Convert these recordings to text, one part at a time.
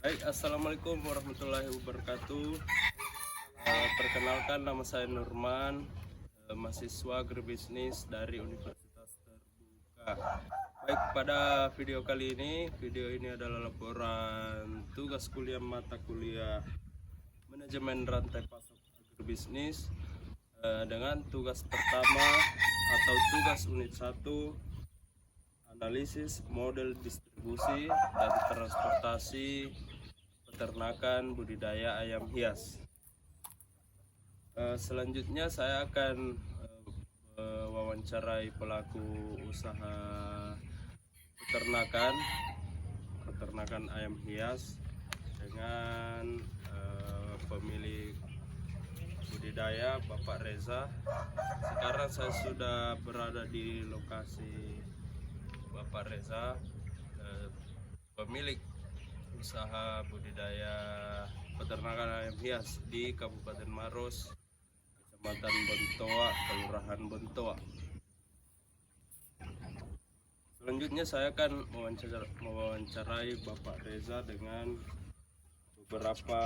Baik, assalamualaikum warahmatullahi wabarakatuh. Perkenalkan, nama saya Nurman, mahasiswa agribisnis dari Universitas Terbuka. Baik, pada video ini adalah laporan tugas kuliah mata kuliah manajemen rantai pasok agribisnis dengan tugas pertama atau tugas unit 1, analisis model distribusi dan transportasi peternakan budidaya ayam hias. Selanjutnya saya akan wawancarai pelaku usaha peternakan ayam hias dengan pemilik budidaya Bapak Reza. Sekarang saya sudah berada di lokasi Bapak Reza, pemilik usaha budidaya peternakan ayam hias di Kabupaten Maros, Kecamatan Bontoa, Kelurahan Bontoa. Selanjutnya saya akan mewawancarai Bapak Reza dengan beberapa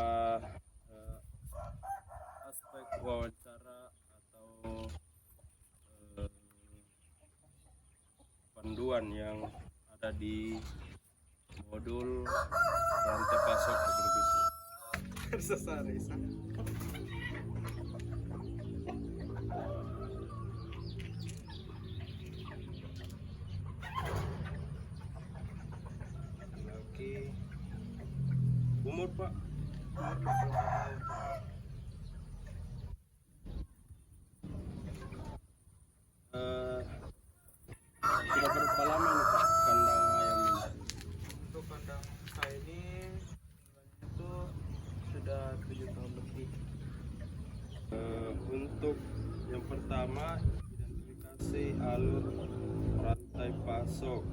aspek wawancara atau panduan yang ada di modul rantai pasok agribisnis. Oke. Umur Pak? Sudah berapa lama nih Pak kandang ayam ini? Untuk kandang saya ini itu sudah 7 tahun lebih. Untuk yang pertama, identifikasi alur rantai pasok.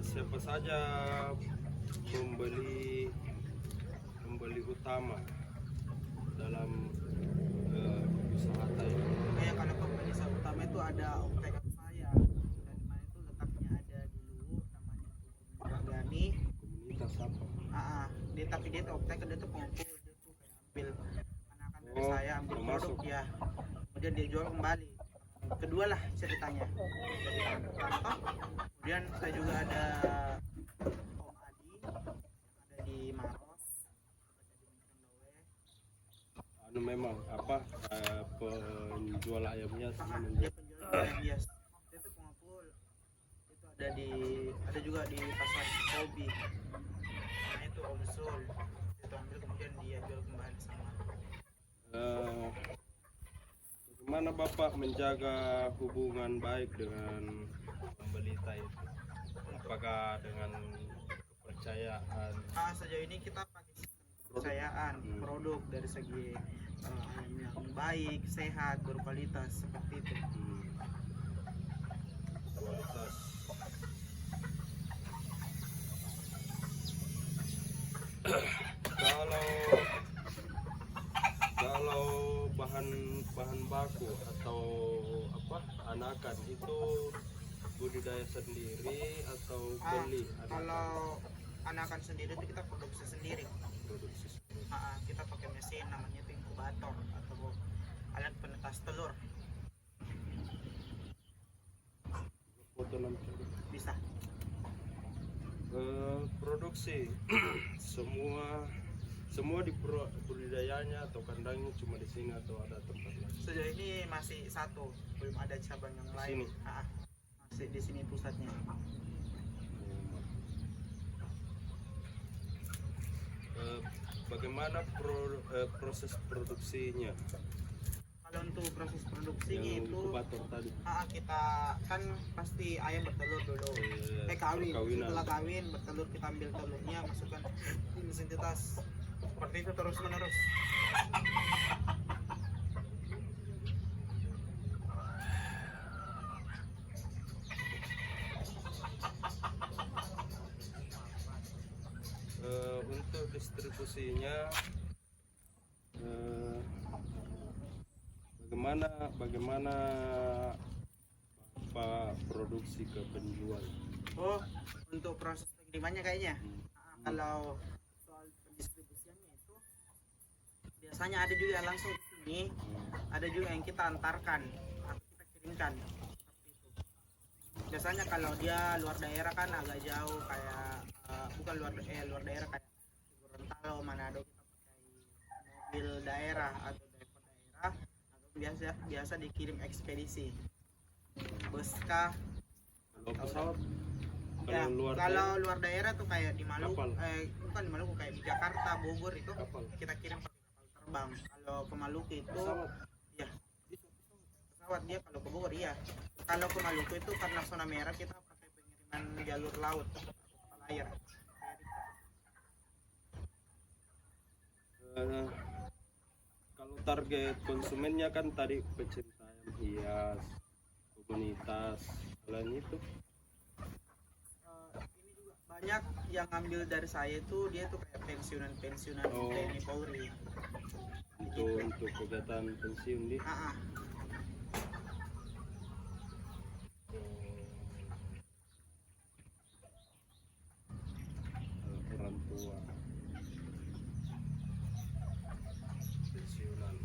Siapa saja pembeli utama dalam usaha ini? Kayak kalau pembeli saya utama itu ada optekan saya, dan mana itu letaknya ada dulu namanya Gani. Komunitas apa? Tapi dia tuh optekan, dia tuh pengumpul, dia tuh kayak ambil anakan dari Oh, saya, ambil produk masuk. ya, kemudian dia jual kembali. Kedua lah ceritanya. Jadi contoh, kemudian saya juga ada Om Adi, ada di Maros, ada di Memang apa penjual ayamnya dia penjual ayam hias, dia tuh pengumpul, itu ada juga di pasar Kobi, namanya itu Om Sul, itu ambil kemudian dia jual kembali sama. Bagaimana Bapak menjaga hubungan baik dengan pembeli itu? Apakah dengan kepercayaan? Sejauh ini kita pakai sistem kepercayaan produk dari segi ayam yang baik, sehat, berkualitas seperti itu. Kualitas. kalau bahan baku atau anakan itu budidaya sendiri atau beli? Kalau anakan sendiri itu kita produksi sendiri. Produksi sendiri. Kita pakai mesin namanya itu inkubator atau alat penetas telur. Foto nanti Bisa. produksi semua di budidayanya atau kandangnya cuma di sini atau ada tempat lain? Sejauh ini masih satu, belum ada cabang yang lain. Sini? Masih di sini pusatnya. Bagaimana proses produksinya? Kalau untuk proses produksinya Yang itu inkubator tadi. kita kan pasti ayam bertelur dulu. Kawin. Setelah kawin bertelur, kita ambil telurnya, masukkan di mesin tetas. Seperti itu terus menerus. Untuk distribusinya bagaimana apa produksi ke penjual? Oh, untuk proses pengirimannya kayaknya. Hmm. Kalau soal pendistribusiannya itu biasanya ada juga yang langsung ke sini, ada juga yang kita antarkan atau kita kirimkan. Seperti itu. Biasanya kalau dia luar daerah kan agak jauh kayak bukan luar daerah kayak Gorontalo, Manado, kita pakai mobil daerah atau driver daerah atau biasa dikirim ekspedisi. Bus kah? Kalau pesawat? Ya, Kalau kalau luar daerah tuh kayak di Maluku, Kapal. bukan di Maluku, kayak di Jakarta, Bogor itu Kapal. kita kirim pakai kapal terbang. Kalau ke Maluku itu pesawat. ya pesawat, dia kalau ke Bogor iya. Kalau ke Maluku itu karena zona merah kita pakai pengiriman jalur laut kapal air. Kalau target konsumennya kan tadi pecinta ayam hias, komunitas, selain itu Ini juga banyak yang ngambil dari saya itu dia tuh kayak pensiunan Oh. TNI Polri. untuk kegiatan pensiun di Ah, ah. orang tua pensiunan.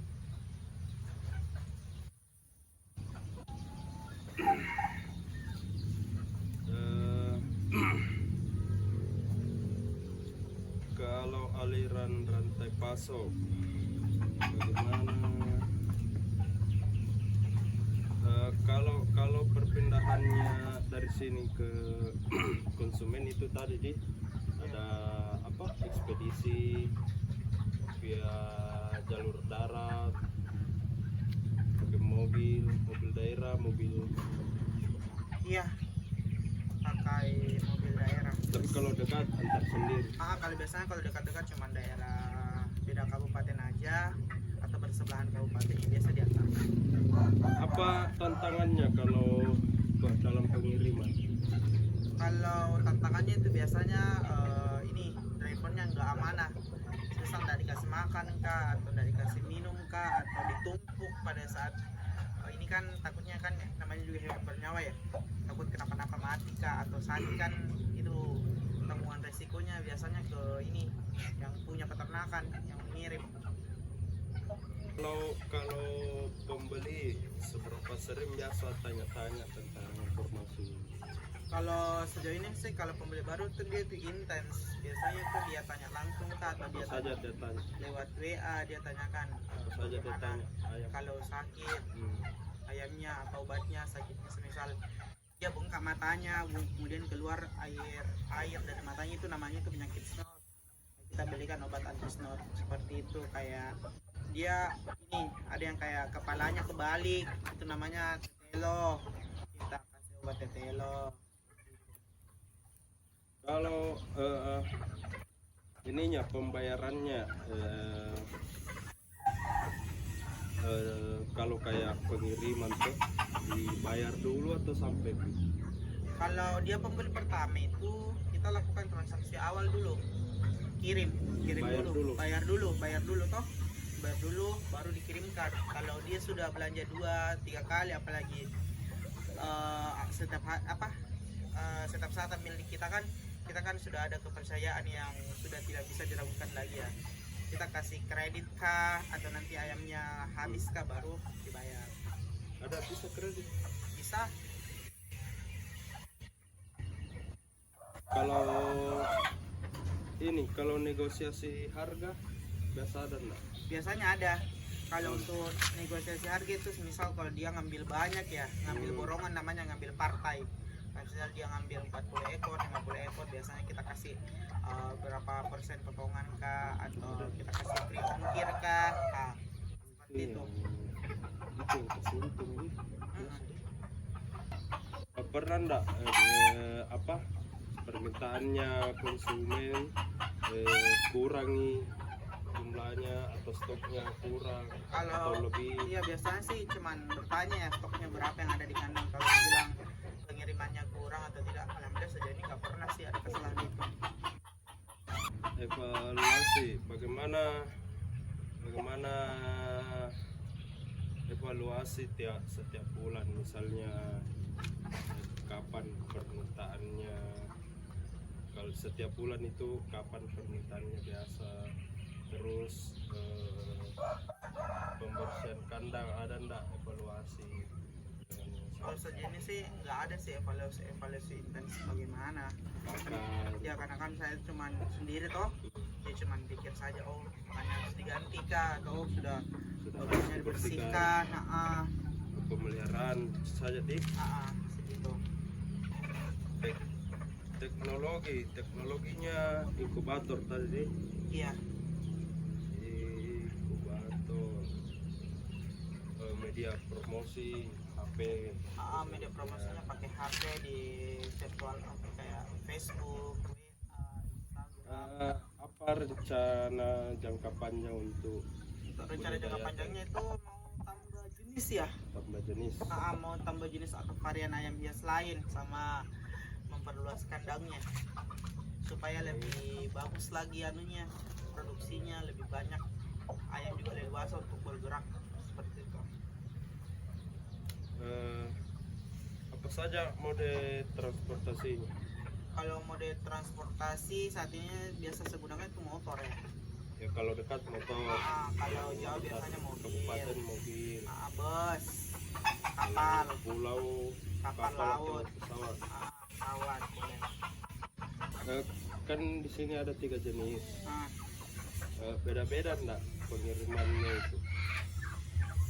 Kalau aliran rantai pasok bagaimana? Kalau perpindahannya dari sini ke konsumen itu tadi di ada apa ekspedisi via jalur darat, pakai mobil daerah, mobil. Iya, pakai mobil daerah. Tapi kalau dekat antar sendiri. Kalau biasanya kalau dekat-dekat cuma daerah beda kabupaten aja atau bersebelahan kabupaten yang biasa diantar. Apa tantangannya kalau dalam pengiriman? Kalau tantangannya itu biasanya ini drivernya nggak amanah, misal nggak dikasih makan kah atau nggak dikasih minum kah atau ditumpuk pada saat ini kan takutnya kan namanya juga hewan bernyawa ya, takut kenapa-napa mati kah atau sakit kan, itu tanggungan resikonya biasanya ke ini yang punya peternakan yang mengirim. Kalau pembeli seberapa sering biasa tanya-tanya tentang informasi? Kalau sejauh ini sih kalau pembeli baru tuh dia tuh intens, biasanya tuh dia tanya langsung kah atau Apa dia saja tanya dia tanya? lewat WA, dia tanyakan Apa saja dia bagaimana tanya? Ayam. kalau sakit Hmm. ayamnya atau obatnya sakitnya, semisal dia bengkak matanya kemudian keluar air dari matanya, itu namanya itu penyakit snot, kita belikan obat anti snot seperti itu. Kayak dia ini ada yang kayak kepalanya kebalik, itu namanya tetelo, kita kasih obat tetelo. Kalau ininya pembayarannya kalau kayak pengiriman tuh dibayar dulu atau sampai? Kalau dia pembeli pertama itu kita lakukan transaksi awal dulu, kirim bayar dulu toh, bayar dulu baru dikirimkan. Kalau dia sudah belanja 2-3 kali apalagi setiap saat ambil di kita kan sudah ada kepercayaan yang sudah tidak bisa diragukan lagi ya, kita kasih kredit kah atau nanti ayamnya habis kah baru dibayar. Ada bisa kredit? Bisa. Kalau negosiasi harga biasa ada enggak? Biasanya ada. Kalau untuk negosiasi harga itu misal kalau dia ngambil banyak ya, ngambil borongan namanya ngambil partai. Misal dia ngambil 40 ekor, 50 ekor, biasanya kita kasih berapa persen potongan kah atau kita kasih free ongkir kah, seperti itu. Itu yang kasih untung nih. Pernah enggak permintaannya konsumen kurangi jumlahnya atau stoknya kurang atau Kalau lebih? iya biasanya sih cuman bertanya ya stoknya berapa yang ada di kandang. Kalau bilang pengirimannya kurang atau tidak, alhamdulillah sejauh ini nggak pernah sih ada kesalahan itu. Evaluasi bagaimana evaluasi setiap bulan, misalnya kapan permintaannya, kalau setiap bulan itu kapan permintaannya biasa, terus pembersihan kandang ada ndak evaluasi dengan yang Kalau sejenis sih nggak ada sih evaluasi intens bagaimana. pakan. Ya karena kan saya cuman sendiri toh, ya cuman pikir saja oh makanya harus diganti kah atau sudah bagusnya dibersihkan. Pemeliharaan saja dik. Segitu. Teknologinya inkubator tadi dik. Iya. Inkubator, media promosi HP. Media promosinya pakai HP di virtual kayak Facebook, Instagram. Apa rencana jangka panjang untuk Rencana jangka panjangnya itu mau tambah jenis ya. tambah jenis? Mau tambah jenis atau varian ayam hias lain sama memperluas kandangnya supaya lebih bagus lagi anunya, produksinya lebih banyak, ayam juga lebih luas untuk bergerak seperti itu. Apa saja mode transportasinya? Kalau mode transportasi saat ini biasa saya gunakan itu motor ya. Ya kalau dekat motor, Kalau jauh biasanya mobil, kabupaten mobil, bus, kapal, pulau, kapal atau laut, pesawat. pesawat boleh. Kan di sini ada 3 jenis. Nah, Beda-beda enggak pengirimannya itu?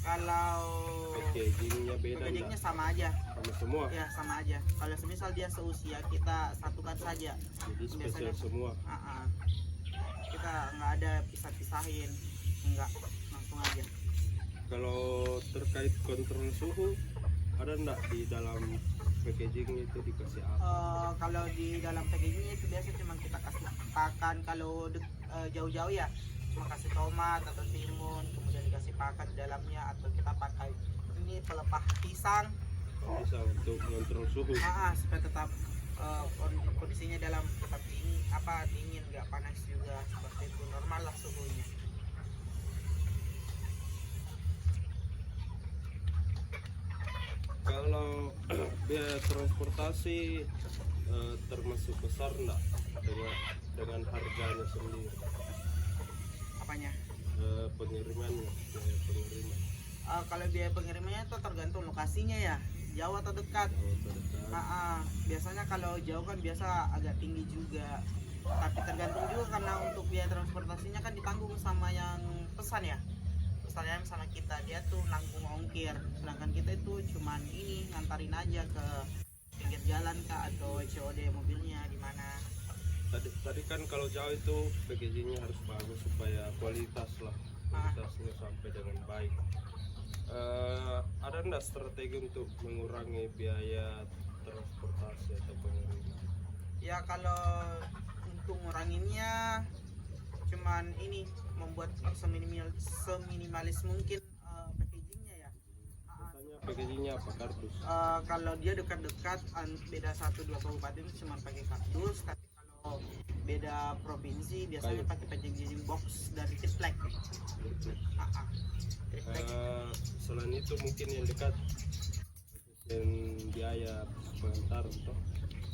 kalau Packagingnya beda packagingnya enggak? sama aja. Sama semua? Ya sama aja. Kalau semisal dia seusia kita satukan saja. Jadi spesial Biasanya- semua. Kita nggak ada pisah-pisahin, nggak langsung aja. Kalau terkait kontrol suhu, ada enggak di dalam packaging itu dikasih apa? Kalau di dalam packagingnya itu biasa cuma kita kasih pakan. Kalau jauh-jauh ya cuma kasih tomat atau timun, kemudian dikasih pakan di dalamnya, atau kita pakai ini pelepah pisang. Bisa untuk mengontrol suhu. Supaya tetap kondisinya dalam tetap dingin nggak panas juga, seperti itu, normal lah suhunya. Kalau biaya transportasi termasuk besar enggak dengan harganya sendiri? Apanya? Pengirimannya, biaya pengiriman. Kalau biaya pengirimannya itu tergantung lokasinya ya, jauh atau dekat. Jauh terdekat. Biasanya kalau jauh kan biasa agak tinggi juga, tapi tergantung juga karena untuk biaya transportasinya kan ditanggung sama yang pesan ya. Pesannya sama kita, dia tuh nanggung ongkir, sedangkan kita itu cuman ini ngantarin aja ke pinggir jalan kah atau COD mobilnya di mana. Tadi kan kalau jauh itu packagingnya harus bagus supaya kualitasnya sampai dengan baik. Ada enggak strategi untuk mengurangi biaya transportasi atau pengiriman? Ya kalau untuk nguranginnya cuman ini membuat seminimalis mungkin packagingnya ya. Biasanya packagingnya apa? Kardus? Kalau dia dekat-dekat beda 1-2 kabupaten cuma pakai kardus, tapi kalau beda provinsi biasanya Kayu. pakai packaging box dari triplek. Triplek. Selain itu mungkin yang dekat yang biaya pengantar toh.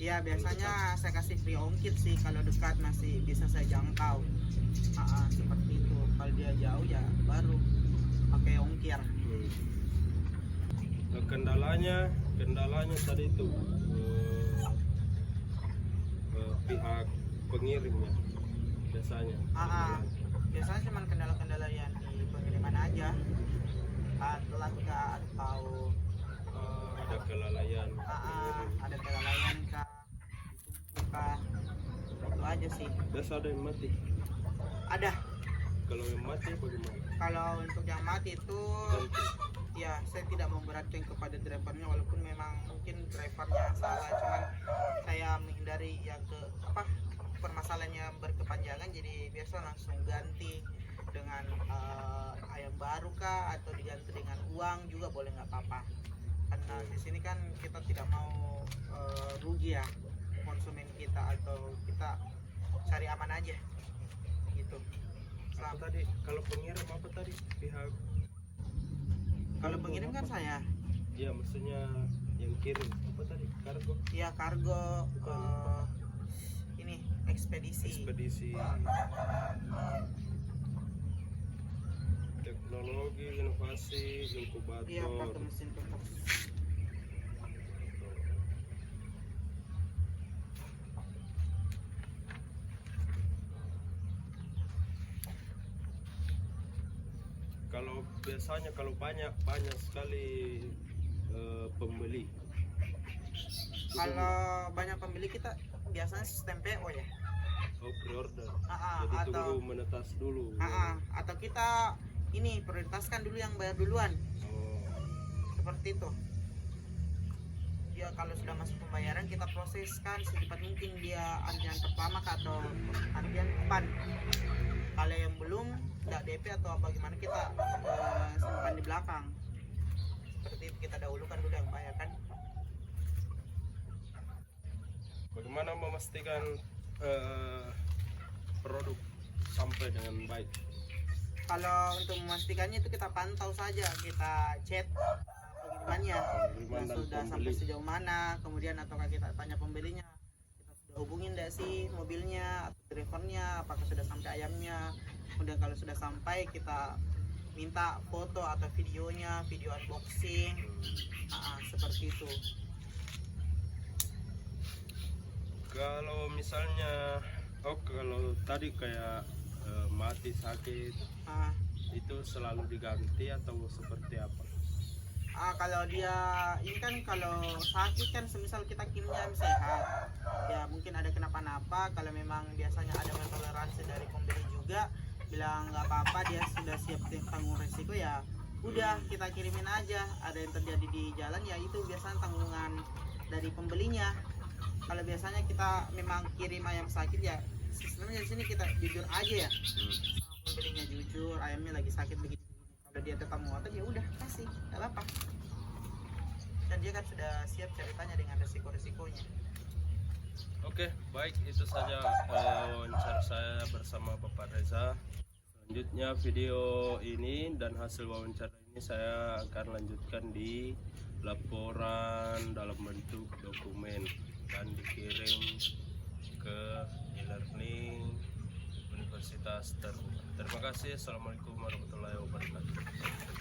Iya biasanya saya kasih free ongkir sih, kalau dekat masih bisa saya jangkau. Seperti itu. Kalau dia jauh ya baru pakai ongkir. Kendalanya tadi itu pihak pengirimnya biasanya. Biasanya cuma kendala-kendala yang di pengiriman aja, telat kah atau Ada kelalaian pengirim. ada kelalaian kah, ditumpuk kah, itu aja sih. Biasa ada yang mati. Ada. Kalau yang mati bagaimana? Kalau untuk yang mati itu Ganti. ya saya tidak memberatkan kepada drivernya, walaupun memang mungkin drivernya salah, cuman saya menghindari yang permasalahannya berkepanjangan, jadi biasa langsung ganti dengan ayam baru kah atau diganti dengan uang juga boleh, nggak apa-apa, karena di sini kan kita tidak mau rugi ya konsumen kita, atau kita cari aman aja gitu. Apa tadi? Kalau pengirim apa tadi? Pihak Kalau pengirim kan saya. Iya, maksudnya yang kirim apa tadi? kargo ya kargo, ini ekspedisi. teknologi, inovasi, inkubator. Iya, pakai mesin pupuk. Kalau biasanya kalau banyak sekali pembeli. Kalau banyak pembeli kita biasanya sistem PO ya. Oh, pre-order. Jadi Atau tunggu menetas dulu. atau kita ini prioritaskan dulu yang bayar duluan. Oh, Seperti itu. Ya kalau sudah masuk pembayaran kita proseskan secepat mungkin dia antrian pertama atau antrian depan. Kalau yang belum nggak DP atau bagaimana kita simpan di belakang. Seperti itu kita dahulukan dulu yang bayar kan. bagaimana memastikan produk sampai dengan baik? Kalau untuk memastikannya itu kita pantau saja, kita chat pengirimannya Pengiriman dan sudah pembeli. sampai sejauh mana, kemudian ataukah kita tanya pembelinya, kita sudah hubungin enggak sih mobilnya atau drivernya, apakah sudah sampai ayamnya. Kemudian kalau sudah sampai kita minta foto atau videonya, video unboxing, seperti itu. Kalau misalnya, kalau tadi kayak mati sakit, Ah, itu selalu diganti atau seperti apa? Kalau dia ini kan kalau sakit kan semisal kita kirimnya ayam sehat ya mungkin ada kenapa-napa, kalau memang biasanya ada toleransi dari pembeli juga bilang nggak apa-apa, dia sudah siap tanggung resiko, ya udah kita kirimin aja. Ada yang terjadi di jalan ya itu biasanya tanggungan dari pembelinya. Kalau biasanya kita memang kirim ayam sakit ya sistemnya di sini kita jujur aja ya sama pembelinya, jujur ayamnya lagi sakit begini. Kalau dia tetap ngotot ya udah kasih, nggak apa. Dan dia kan sudah siap ceritanya dengan resiko-resikonya. Oke, baik, itu saja wawancara saya bersama Bapak Reza. Selanjutnya video ini dan hasil wawancara ini saya akan lanjutkan di laporan dalam bentuk dokumen dan dikirim ke e-learning Universitas Terbuka. Terima kasih. Assalamualaikum warahmatullahi wabarakatuh.